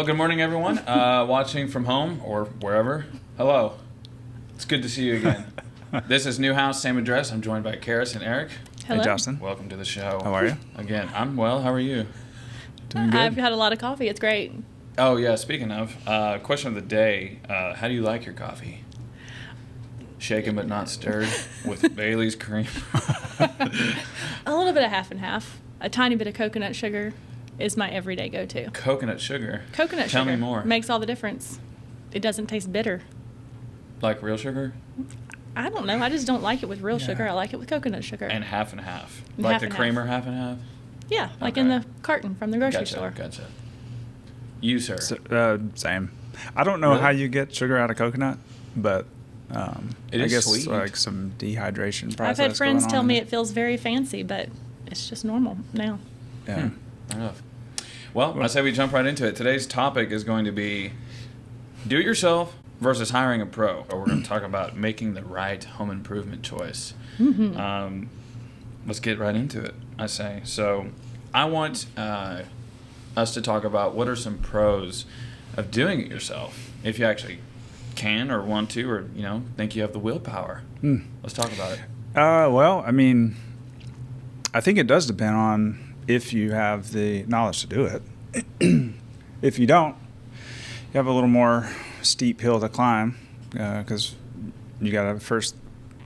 Well, good morning, everyone. Watching from home or wherever. Hello. It's good to see you again. This is New House, same address. I'm joined by Karis and Eric. Hello. Hey, Justin. Welcome to the show. How are you? Again, I'm well. How are you? Doing good. I've had a lot of coffee. It's great. Oh, yeah. Speaking of, question of the day. How do you like your coffee? Shaken but not stirred with Bailey's cream. A little bit of half and half. A tiny bit of coconut sugar is my everyday go-to. Coconut sugar. Coconut Tell sugar me more. makes all the difference. It doesn't taste bitter. Like real sugar? I don't know. I just don't like it with real Yeah. sugar. I like it with coconut sugar. And half and half. And Like half the and creamer half and half? yeah, like in Okay. the carton from the grocery Gotcha. store. Gotcha. You, sir. Same. I don't know Really? how you get sugar out of coconut, but It I is guess sweet. like some dehydration process. I've had friends going tell on me in it feels very fancy, but it's just normal now. Yeah. Fair enough. Well, I say we jump right into it. Today's topic is going to be do-it-yourself versus hiring a pro. Or we're going to talk about making the right home improvement choice. Mm-hmm. Let's get right into it, I say. So I want us to talk about what are some pros of doing it yourself, if you actually can or want to, or think you have the willpower. Let's talk about it. Well, I mean, I think it does depend on if you have the knowledge to do it. If you don't, you have a little more steep hill to climb because you got to first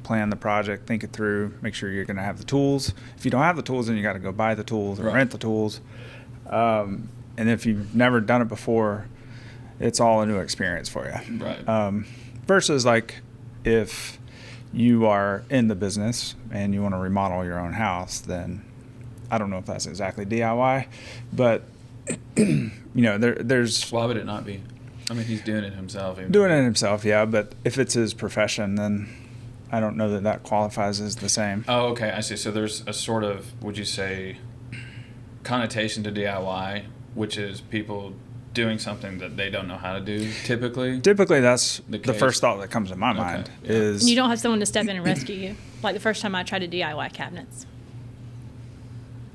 plan the project, think it through, make sure you're going to have the tools. If you don't have the tools, then you got to go buy the tools or Right. rent the tools. And if you've never done it before, it's all a new experience for you. Right. Versus like if you are in the business and you want to remodel your own house, then I don't know if that's exactly DIY, but there's Why would it not be? I mean, he's doing it himself. doing it himself, yeah. But if it's his profession, then I don't know that qualifies as the same. Oh, okay. I see. So there's a sort of, would you say, connotation to DIY, which is people doing something that they don't know how to do typically. Typically, that's The the case. first thought that comes to my mind yeah. is And you don't have someone to step in and rescue you. Like the first time I tried to DIY cabinets.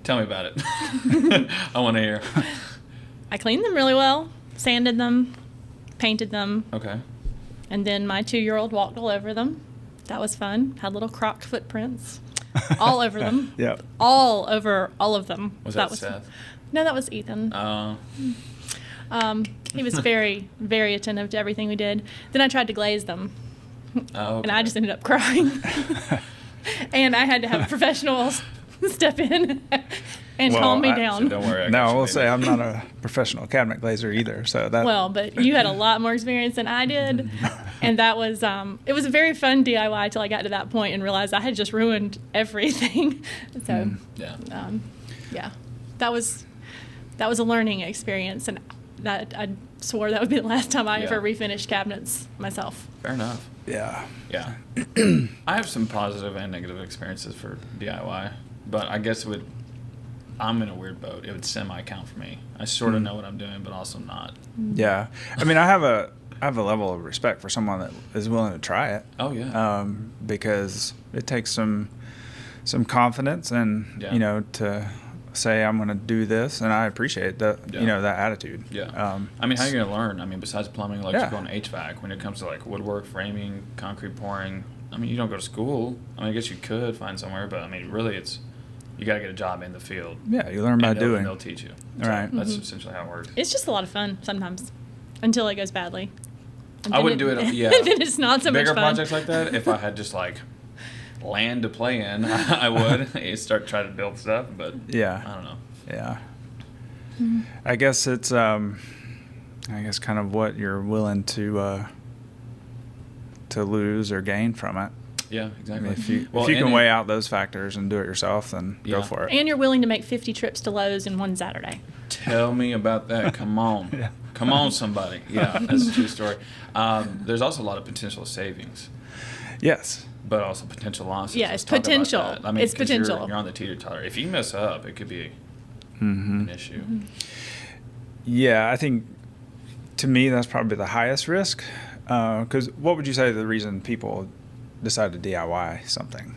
Tell me about it. I want to hear. I cleaned them really well, sanded them, painted them, Okay. and then my 2-year-old walked all over them. That was fun. Had little Croc footprints all over them. Yep. All over all of them. Was that Seth? No, that was Ethan. He was very, very attentive to everything we did. Then I tried to glaze them, Oh, okay. and I just ended up crying. And I had to have a professional step in and Well, calm me I- down. So don't worry. I No, got I you, will baby. say I'm not a professional cabinet glazer either. So that Well, but you had a lot more experience than I did. And that was, it was a very fun DIY till I got to that point and realized I had just ruined everything. So, Yeah. yeah, that was a learning experience. And that I swore that would be the last time I Yeah. ever refinished cabinets myself. Fair enough. yeah. Yeah. I have some positive and negative experiences for DIY, but I guess I'm in a weird boat. It would semi-count for me. I sort of know what I'm doing, but also not. Yeah, I mean, I have a level of respect for someone that is willing to try it. Oh, yeah. Because it takes some confidence and Yeah. to say I'm going to do this, and I appreciate that Yeah. that attitude. Yeah. I mean, how are you going to learn? I mean, besides plumbing, electrical, and HVAC, when it comes to like woodwork, framing, concrete pouring, I mean, you don't go to school. I mean, I guess you could find somewhere, but I mean, really, you got to get a job in the field. Yeah, you learn by And doing. they'll teach you. Right. That's essentially how it works. It's just a lot of fun sometimes until it goes badly. And I then wouldn't do it. Yeah. then it's not so Bigger much fun. projects like that, if I had just like land to play in, I would start trying to build stuff. But Yeah. I don't know. Yeah. I guess it's kind of what you're willing to lose or gain from it. Yeah, I exactly. mean, if you Well, can and weigh out those factors and do it yourself, then Yeah. go for it. And you're willing to make 50 trips to Lowe's in one Saturday. Tell me about that. Come on. Yeah. Come on, somebody. Yeah, that's a true story. There's also a lot of potential savings, Yes. but also potential losses. Yeah, Let's it's talk about potential. that. I mean, It's 'cause you're- potential. You're on the teeter-totter. If you mess up, it could be Mm-hmm. an issue. Yeah, I think to me that's probably the highest risk. Because what would you say the reason people decide to DIY something?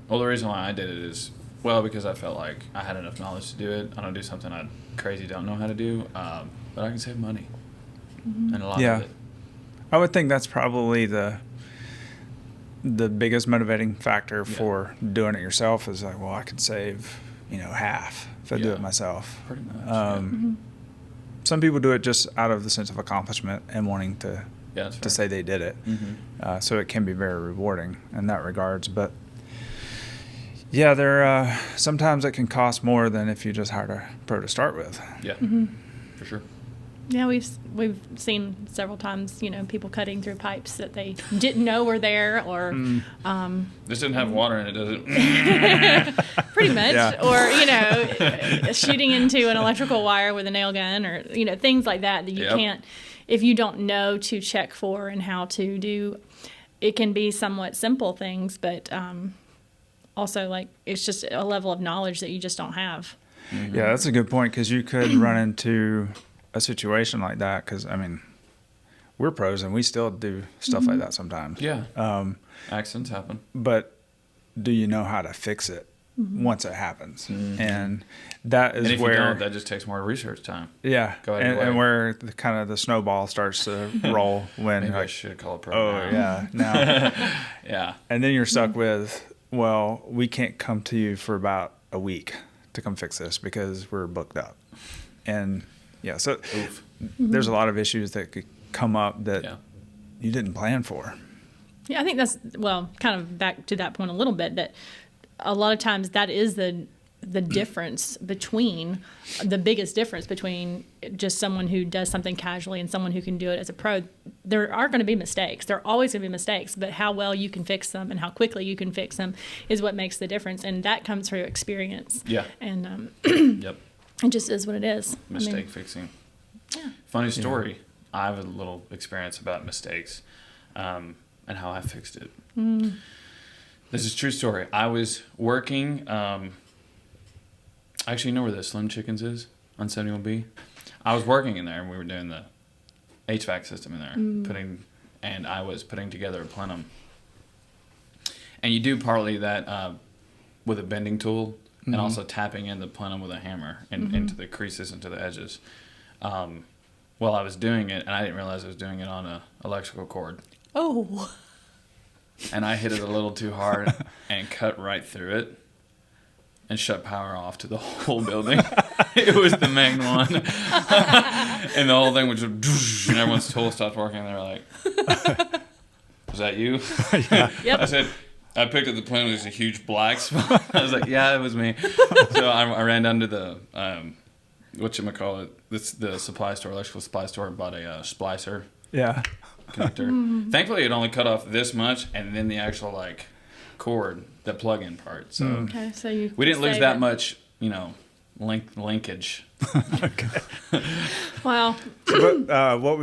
Well, the reason why I did it is, well, because I felt like I had enough knowledge to do it. I don't do something I crazy don't know how to do. but I can save money. Mm-hmm. And a lot Yeah. of it. I would think that's probably the biggest motivating factor Yeah. for doing it yourself is like, well, I could save, half if I do Yeah. it myself. Pretty much. Mm-hmm. Some people do it just out of the sense of accomplishment and wanting to Yeah, that's to fair. say they did it. Mm-hmm. So it can be very rewarding in that regards. But yeah, there sometimes it can cost more than if you just hired a pro to start with. Yeah, Mm-hmm. for sure. Yeah, we've seen several times, people cutting through pipes that they didn't know were there, or This didn't have water in it, does it? pretty much, Yeah. or shooting into an electrical wire with a nail gun, or things like that you Yep. can't, if you don't know to check for and how to do. It can be somewhat simple things, but also like it's just a level of knowledge that you just don't have. Yeah, that's a good point because you could run into a situation like that because, we're pros and we still do stuff like that sometimes. Yeah. Accidents happen. But do you know how to fix it once it happens? Mhm. And that is And if where, you don't, that just takes more research time. yeah, Go ahead and and play. where the snowball starts to roll when Maybe you're I like, should call a pro. oh now. yeah, now, Yeah. and then you're stuck with, well, we can't come to you for about a week to come fix this because we're booked up, and yeah, so Oof. there's a lot of issues that could come up that Yeah. you didn't plan for. Yeah, I think that's, well, kind of back to that point a little bit, that a lot of times that is the difference between, the biggest difference between just someone who does something casually and someone who can do it as a pro. There are going to be mistakes. There are always going to be mistakes, but how well you can fix them and how quickly you can fix them is what makes the difference. And that comes through experience. Yeah. And Yep. it just is what it is. Mistake fixing. Yeah. Funny story. I have a little experience about mistakes, and how I fixed it. This is a true story. I was working. Actually, you know where the Slim Chickens is on 71B? I was working in there, and we were doing the HVAC system in there, and I was putting together a plenum. And you do partly that with a bending tool, and also tapping in the plenum with a hammer into the creases, into the edges. Well, I was doing it, and I didn't realize I was doing it on a electrical cord. Oh. And I hit it a little too hard and cut right through it and shut power off to the whole building. It was the main one. And the whole thing was just, and everyone's tool stopped working. And they were like, was that you? Yep. I said, I picked up the plane. It was a huge black spot. I was like, yeah, it was me. So I ran down to the, whatchamacallit, the supply store, electrical supply store, and bought a splicer Yeah. connector. Thankfully, it only cut off this much, and then the actual cord, the plug-in part. So Okay, so you we didn't lose saved that it. much, linkage. Wow. But what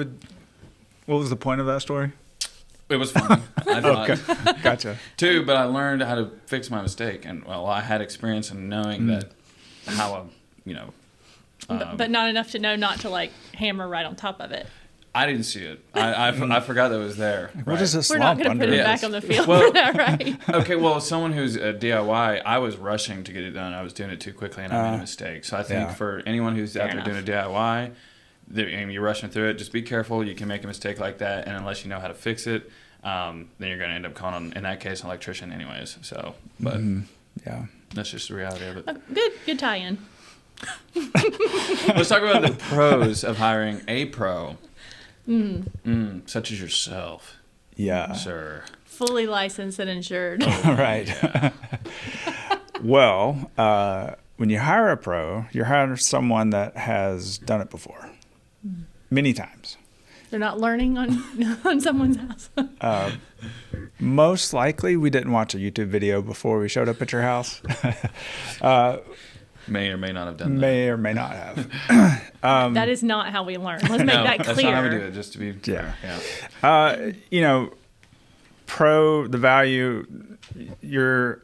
was the point of that story? It was fun. I thought Okay, gotcha. too, but I learned how to fix my mistake, and I had experience in knowing that how But not enough to know not to hammer right on top of it. I didn't see it. I forgot that it was there. What is this We're not lump going to under? put it Yes. back on the field Well- for that, right? Okay, well, someone who's a DIY, I was rushing to get it done. I was doing it too quickly, and I made a mistake. So I think yeah. for anyone who's out Fair there doing a DIY, and you're rushing through it, just be careful. You can make a mistake like that, and unless you know how to fix it, then you're going to end up calling, in that case, an electrician anyways. So, but Yeah. that's just the reality of it. Good tie-in. Let's talk about the pros of hiring a pro, such as yourself, Yeah. sir. Fully licensed and insured. Right. Well, when you hire a pro, you're hiring someone that has done it before, many times. They're not learning on someone's house. Most likely, we didn't watch a YouTube video before we showed up at your house. May or may not have done that. May or may not have. That is not how we learn. Let's make No, that that's clear. not how we do it, just to be Yeah. fair. Yeah. Pro, the value, you're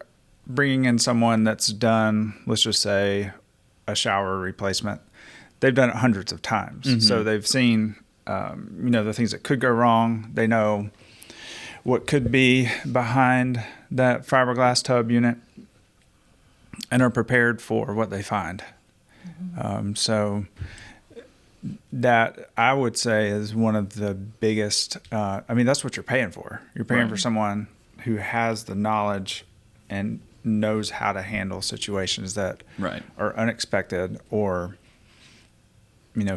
bringing in someone that's done, let's just say, a shower replacement. They've done it hundreds of times. So they've seen, the things that could go wrong. They know what could be behind that fiberglass tub unit and are prepared for what they find. So that I would say is one of the biggest. I mean, that's what you're paying for. You're paying for someone who has the knowledge and knows how to handle situations that Right. are unexpected, or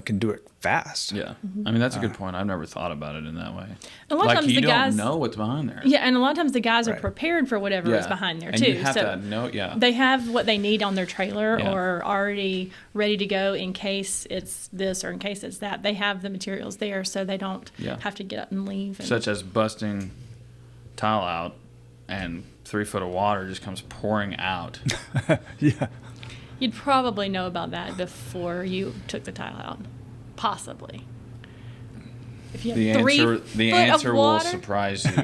can do it fast. Yeah. I mean, that's a good point. I've never thought about it in that way. A lot of Like, times you the don't guys know what's behind there. Yeah, and a lot of times the guys are Right. prepared for whatever is behind there and too. you have so to know, they have what they need on their trailer Yeah. or already ready to go in case it's this or in case it's that. They have the materials there, so they don't Yeah. have to get up and leave. And, Such as busting tile out and 3 foot of water just comes pouring out. Yeah. you'd probably know about that before you took the tile out, possibly. If you have The 3 answer, the foot answer of will water, surprise you.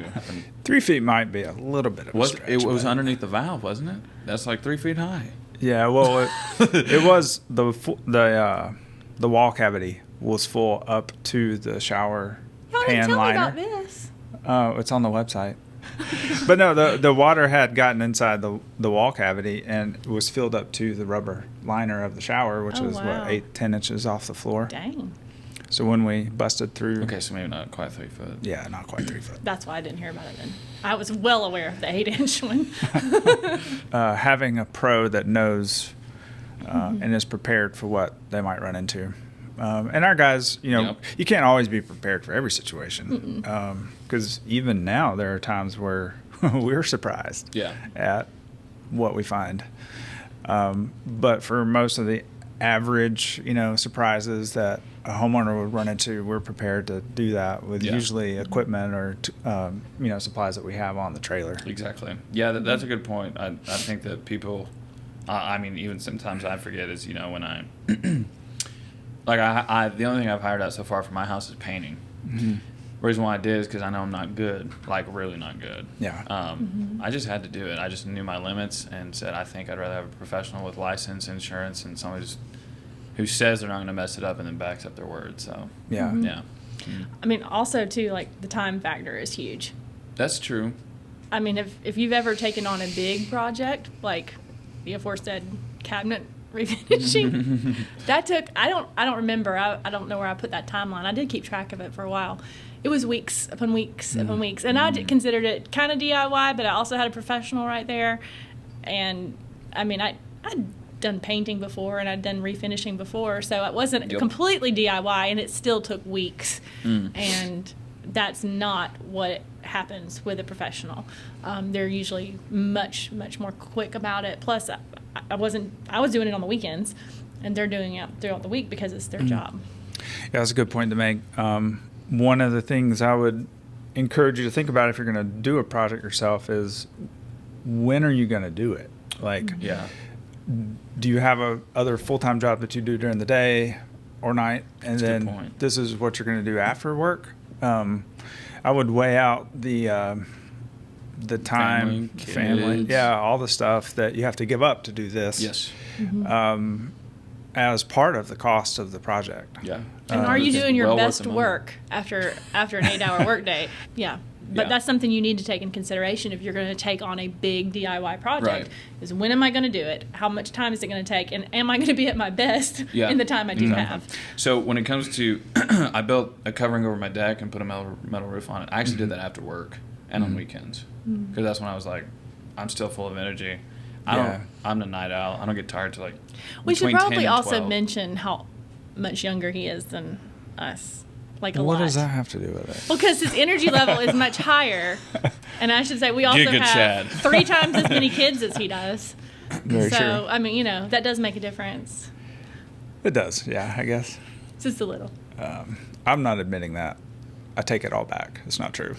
3 feet might be a little bit of a stretch. It was but- underneath the valve, wasn't it? That's like 3 feet high. Yeah, well, it was the wall cavity was full up to the shower y'all didn't pan tell liner. me about this. It's on the website. But no, the water had gotten inside the wall cavity and was filled up to the rubber liner of the shower, which Oh, was wow. 10 inches off the floor. Dang, So when we busted through, Okay, so maybe not quite 3 foot. yeah, not quite 3 foot. that's why I didn't hear about it then. I was well aware of the 8-inch one. Having a pro that knows Mm-hmm. and is prepared for what they might run into. And our guys, Yep. you can't always be prepared for every situation. Because even now, there are times where we're surprised Yeah. at what we find. But for most of the average, surprises that a homeowner would run into, we're prepared to do that with Yeah. usually equipment or, supplies that we have on the trailer. Exactly. Yeah, that's a good point. I think that people, I mean, even sometimes I forget is, when I, like I the only thing I've hired out so far for my house is painting. Mm-hmm. Reason why I did is because I know I'm not good, like really not good. Yeah. I just had to do it. I just knew my limits and said, I think I'd rather have a professional with license, insurance, and someone who says they're not going to mess it up and then backs up their word. So, Yeah. yeah. I mean, also too, like the time factor is huge. That's true. I mean, if you've ever taken on a big project like the aforesaid cabinet refinishing, that took I don't remember. I don't know where I put that timeline. I did keep track of it for a while. It was weeks upon weeks upon weeks, and I considered it kind of DIY, but I also had a professional right there. And I mean, I'd done painting before and I'd done refinishing before, so it wasn't Yep. completely DIY, and it still took weeks. And that's not what happens with a professional. They're usually much more quick about it. Plus, I was doing it on the weekends, and they're doing it throughout the week because it's their job. Yeah, that's a good point to make. One of the things I would encourage you to think about if you're going to do a project yourself is, when are you going to do it? Like, Yeah. do you have a other full-time job that you do during the day or night, and That's a good then point. this is what you're going to do after work? I would weigh out the time, Family, kids. yeah, all the stuff that you have to give up to do this. Yes. As part of the cost of the project. Yeah. And are you It's doing your well worth best the money. work after an 8-hour workday? Yeah. But Yeah. that's something you need to take in consideration if you're going to take on a big DIY project. Right. Is when am I going to do it? How much time is it going to take? And am I going to be at my best Yeah. in the time I do have? So when it comes to, I built a covering over my deck and put a metal roof on it. I actually did that after work and on weekends, because that's when I was like, I'm still full of energy. Yeah. I'm a night owl. I don't get tired till like. We should between 10 probably and also 12. mention how much younger he is than us. Like a What lot. does that have to do with it? Well, because his energy level is much higher. And I should say, we also good, have Chad. 3 times as many kids as he does. Very So, true. I mean, that does make a difference. It does, yeah, I guess. Just a little. I'm not admitting that. I take it all back. It's not true.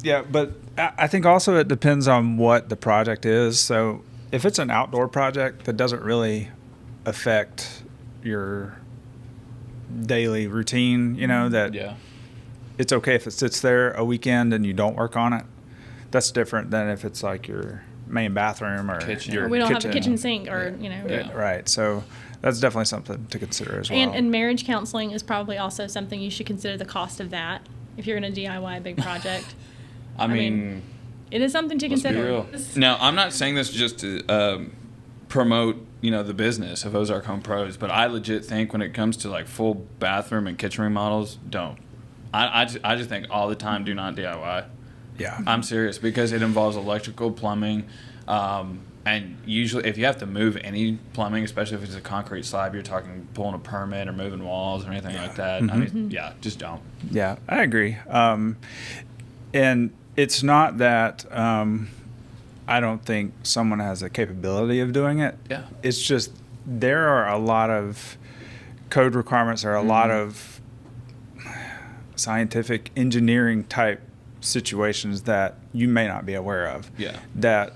Yeah, but I think also it depends on what the project is. So if it's an outdoor project that doesn't really affect your daily routine, that Yeah. it's okay if it sits there a weekend and you don't work on it. That's different than if it's like your main bathroom or Kitchen. your Or we don't have a kitchen sink or, Yeah. Right. So that's definitely something to consider as well. And marriage counseling is probably also something you should consider the cost of that if you're going to DIY a big project. I mean, mean, It is something to let's be consider. real. Now, I'm not saying this just to promote, the business of Ozark Home Pros, but I legit think when it comes to like full bathroom and kitchen remodels, don't. I just think all the time, do not DIY. Yeah. I'm serious, because it involves electrical, plumbing, and usually if you have to move any plumbing, especially if it's a concrete slab, you're talking pulling a permit or moving walls or anything like that. I mean, just don't. Yeah, I agree. And it's not that I don't think someone has the capability of doing it. Yeah. It's just there are a lot of code requirements, there are a lot of scientific engineering type situations that you may not be aware of. Yeah. That,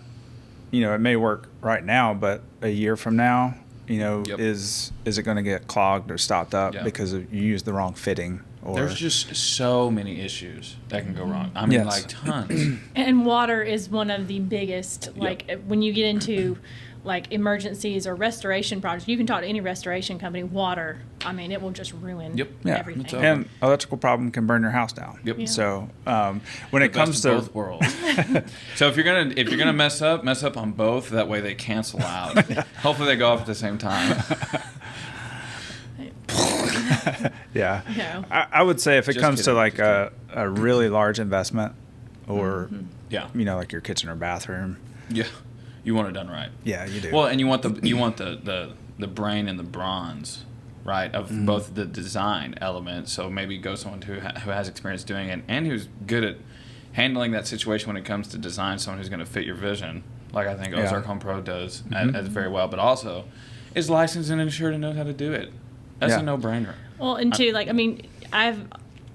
it may work right now, but a year from now, Yep. is it going to get clogged or stopped up Yeah. because you used the wrong fitting? Or There's just so many issues that can go wrong. I mean, Yes. like tons. And water is one of the biggest, like when you get into like emergencies or restoration projects, you can talk to any restoration company, water, I mean, it will just ruin Yep. Yeah. everything. It's over. and electrical problem can burn your house down. Yep. Yeah. So when it The comes best of to both worlds. So if you're gonna mess up on both. That way they cancel out. Hopefully they go off at the same time. yeah, No. I would say if it Just comes to kidding, like just a really large investment, or Yeah. like your kitchen or bathroom, Yeah. You want it done right. yeah, you do. Well, and you want the brain and the bronze, right, of both the design element. So maybe go someone who has experience doing it and who's good at handling that situation when it comes to design. Someone who's going to fit your vision, like I think Yeah. Ozark Home Pro does as very well, but also is licensed and insured and knows how to do it. That's Yeah. a no-brainer. Well, and two, like, I mean, I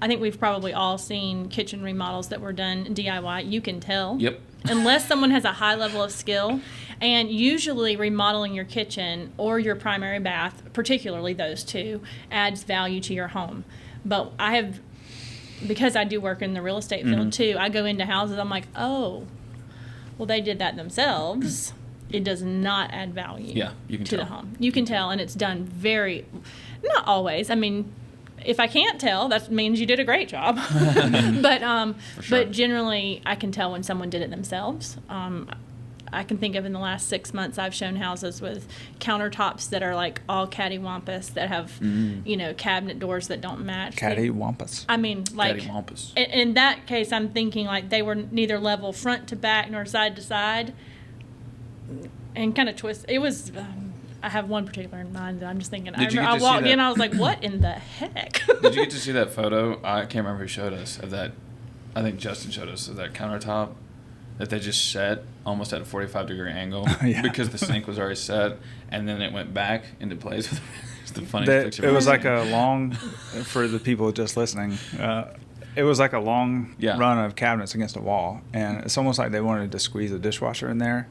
think we've probably all seen kitchen remodels that were done DIY. You can tell. Yep. Unless someone has a high level of skill. And usually remodeling your kitchen or your primary bath, particularly those two, adds value to your home. But because I do work in the real estate field too, I go into houses, I'm like, oh, well, they did that themselves. It does not add value Yeah, you can to the tell. home. You can tell, and it's done not always. I mean, if I can't tell, that means you did a great job. But sure. but generally, I can tell when someone did it themselves. I can think of in the last 6 months, I've shown houses with countertops that are like all cattywampus, that have cabinet doors that don't match. Cattywampus. I mean, like Cattywampus. in that case, I'm thinking like they were neither level front to back nor side to side, and kind of twist. It was. I have one particular in mind that I'm just thinking. Did you get I to see walked that? in, I was like, "What in the heck?" Did you get to see that photo? I can't remember who showed us of that. I think Justin showed us of that countertop that they just set almost at a 45-degree angle Yeah. because the sink was already set, and then it went back into place. It's the funniest picture. It was like a long, for the people just listening, it was like a long Yeah. run of cabinets against a wall. And it's almost like they wanted to squeeze a dishwasher in there.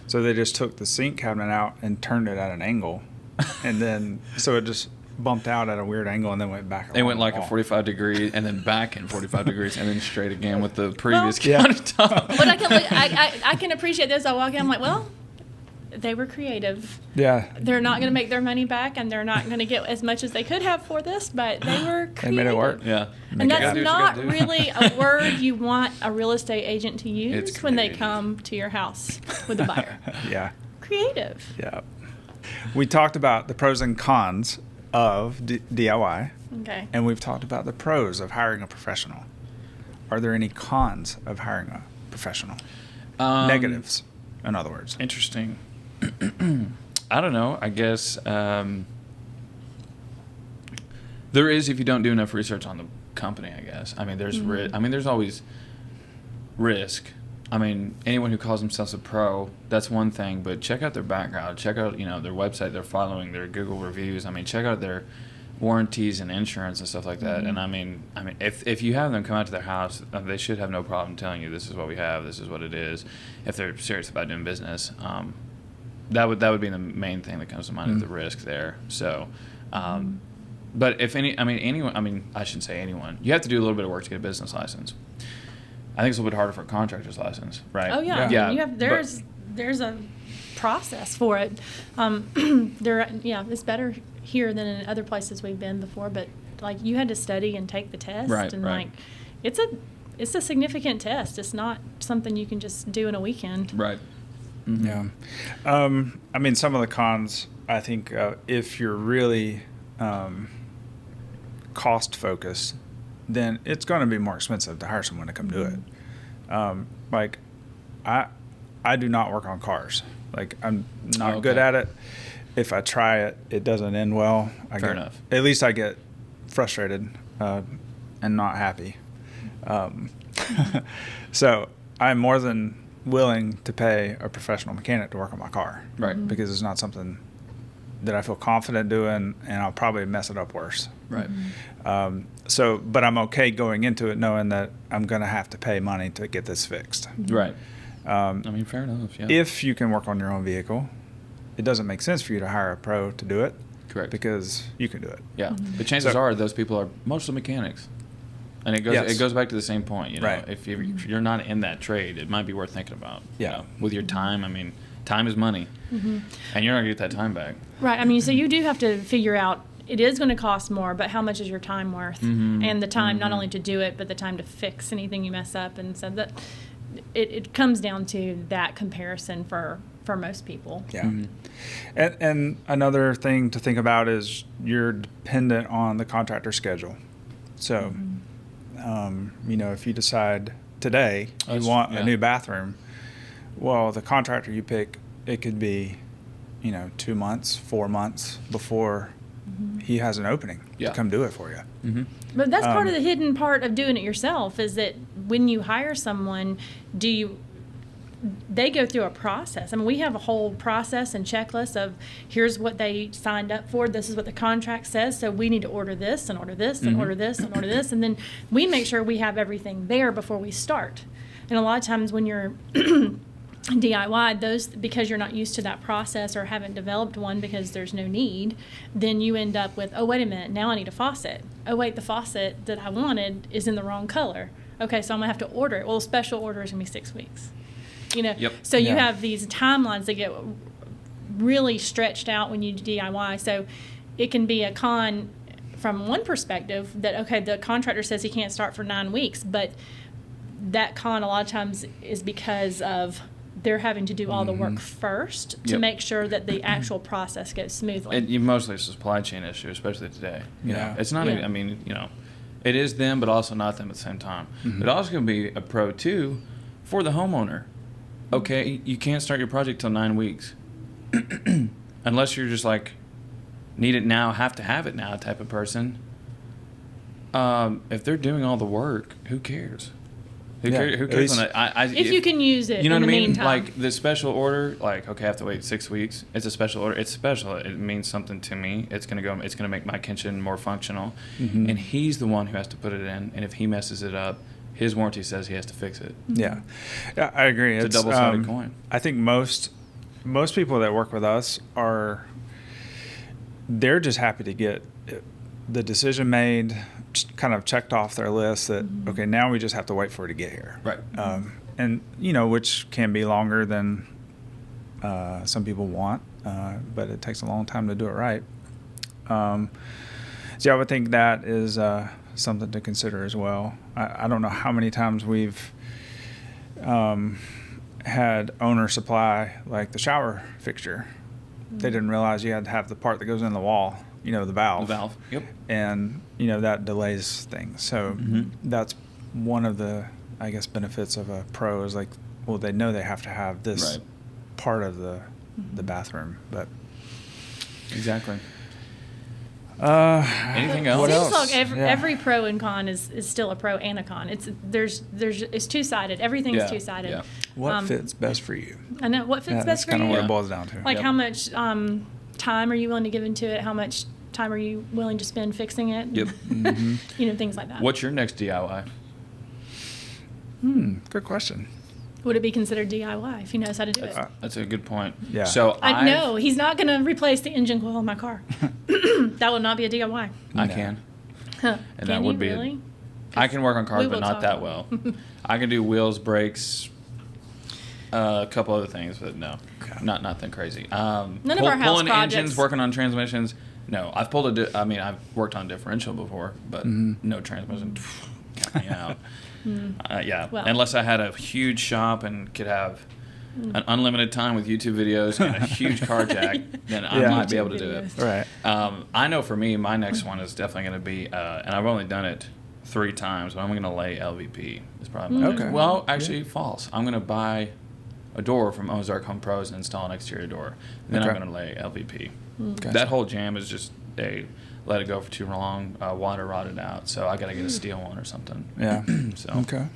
So they just took the sink cabinet out and turned it at an angle. And then, so it just bumped out at a weird angle and then went back. They went along like the a wall. 45 degree and then back in 45 degrees and then straight again with the previous Yeah. countertop. But I can appreciate this. I walk in, I'm like, well, they were creative. Yeah. They're not going to make their money back, and they're not going to get as much as they could have for this, but they were creative. They made it work. Yeah. And Make it that's happen. You gotta not do what you gotta really a word you want a real estate agent to use It's when they creative. come to your house with a buyer. Yeah. Creative. Yeah. We talked about the pros and cons of DIY, Okay. and we've talked about the pros of hiring a professional. Are there any cons of hiring a professional? Negatives, in other words. Interesting. I don't know. I guess there is if you don't do enough research on the company. I guess. I mean, there's there's always risk. I mean, anyone who calls themselves a pro, that's one thing. But check out their background. Check out their website. They're following their Google reviews. I mean, check out their warranties and insurance and stuff like that. And I mean, if you have them come out to their house, they should have no problem telling you this is what we have, this is what it is. If they're serious about doing business, that would be the main thing that comes to mind is the risk there. So, but if anyone, I shouldn't say anyone. You have to do a little bit of work to get a business license. I think it's a little bit harder for a contractor's license, right? Oh yeah. Yeah. I mean, there's a process for it. It's better here than in other places we've been before. But like you had to study and take the test, Right, and right. like it's a significant test. It's not something you can just do in a weekend. Right. Yeah. I mean, some of the cons, I think, if you're really cost focused, then it's going to be more expensive to hire someone to come do it. Like, I do not work on cars. Like, I'm not good at it. If I try it, it doesn't end well. Fair enough. At least I get frustrated and not happy. So I'm more than willing to pay a professional mechanic to work on my car. Right. Because it's not something that I feel confident doing, and I'll probably mess it up worse. Right. But I'm okay going into it knowing that I'm going to have to pay money to get this fixed. Right. I mean, fair enough. Yeah. If you can work on your own vehicle, it doesn't make sense for you to hire a pro to do it. Correct. Because you can do it. Yeah. But chances are those people are mostly mechanics. And it goes back to the same point, you know. Right. If you're not in that trade, it might be worth thinking about. Yeah. You know, with your time, I mean, time is money. And you're not going to get that time back. Right. I mean, so you do have to figure out, it is going to cost more, but how much is your time worth? And the time not only to do it, but the time to fix anything you mess up. And so that it comes down to that comparison for most people. Yeah. And another thing to think about is you're dependent on the contractor schedule. So, if you decide today you want a new bathroom, well, the contractor you pick, it could be, 2 months, 4 months before he has an opening to come do it for you. But that's part of the hidden part of doing it yourself, is that when you hire someone, they go through a process. I mean, we have a whole process and checklist of here's what they signed up for. This is what the contract says. So we need to order this and order this and order this and order this. And then we make sure we have everything there before we start. And a lot of times when you're DIY, because you're not used to that process or haven't developed one because there's no need, then you end up with, oh, wait a minute, now I need a faucet. Oh, wait, the faucet that I wanted is in the wrong color. Okay, so I'm going to have to order it. Well, special order is going to be 6 weeks. So you have these timelines that get really stretched out when you do DIY. So it can be a con from one perspective that, okay, the contractor says he can't start for 9 weeks, but that con a lot of times is because of they're having to do all the work first to make sure that the actual process goes smoothly. And mostly it's a supply chain issue, especially today. You know, it's not. Yeah. I mean, it is them, but also not them at the same time. It also can be a pro too for the homeowner. Okay, you can't start your project till 9 weeks, unless you're just like need it now, have to have it now type of person. If they're doing all the work, who cares? Who cares on that? If you can use it, you know in what I the mean? meantime. Like the special order, like okay, I have to wait 6 weeks. It's a special order. It's special. It means something to me. It's gonna make my kitchen more functional, and he's the one who has to put it in. And if he messes it up, his warranty says he has to fix it. Yeah, I agree. It's a double-sided coin. I think most people that work with us they're just happy to get the decision made, kind of checked off their list that, okay, now we just have to wait for it to get here. Right. And, which can be longer than some people want, but it takes a long time to do it right. So I would think that is something to consider as well. I don't know how many times we've had owner supply, like the shower fixture. They didn't realize you had to have the part that goes in the wall, the valve. The valve. Yep. And, that delays things. So that's one of the, I guess, benefits of a pro is like, well, they know they have to have this part of the bathroom. But exactly. Anything else? What Seems else? like every pro and con is still a pro and a con. It's two-sided. Everything's two-sided. Yeah. What fits best for you? I know what fits That's best for kind of you. what it boils down to. Like how much time are you willing to give into it? How much time are you willing to spend fixing it? Yep. Things like that. What's your next DIY? Good question. Would it be considered DIY if he knows how to do it? That's a good point. Yeah. So I know he's not going to replace the engine coil in my car. That would not be a DIY. I No. can. Huh. And Can that you would be really? I can work on cars, We but will not talk that about well. I can do wheels, brakes, a couple other things, but no, not nothing crazy. None of our house pulling projects. engines, working on transmissions. No, I've pulled I've worked on differential before, but no transmission. Count me out. Yeah, Well. unless I had a huge shop and could have an unlimited time with YouTube videos and a huge car jack, then I Yeah. might be YouTube able to do it. videos. Right. I know for me, my next one is definitely going to be, and I've only done it 3 times, but I'm going to lay LVP. It's probably my next. Okay. Well, actually, false. I'm going to buy a door from Ozark Home Pros and install an exterior door. Then I'm Okay. going to lay LVP. Gotcha. That whole jam is just they let it go for too long, water rotted out. So I got to get a steel one or something. Yeah. So Okay.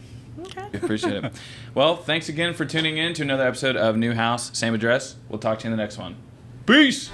Okay. appreciate it. Well, thanks again for tuning in to another episode of New House, Same Address. We'll talk to you in the next one. Peace.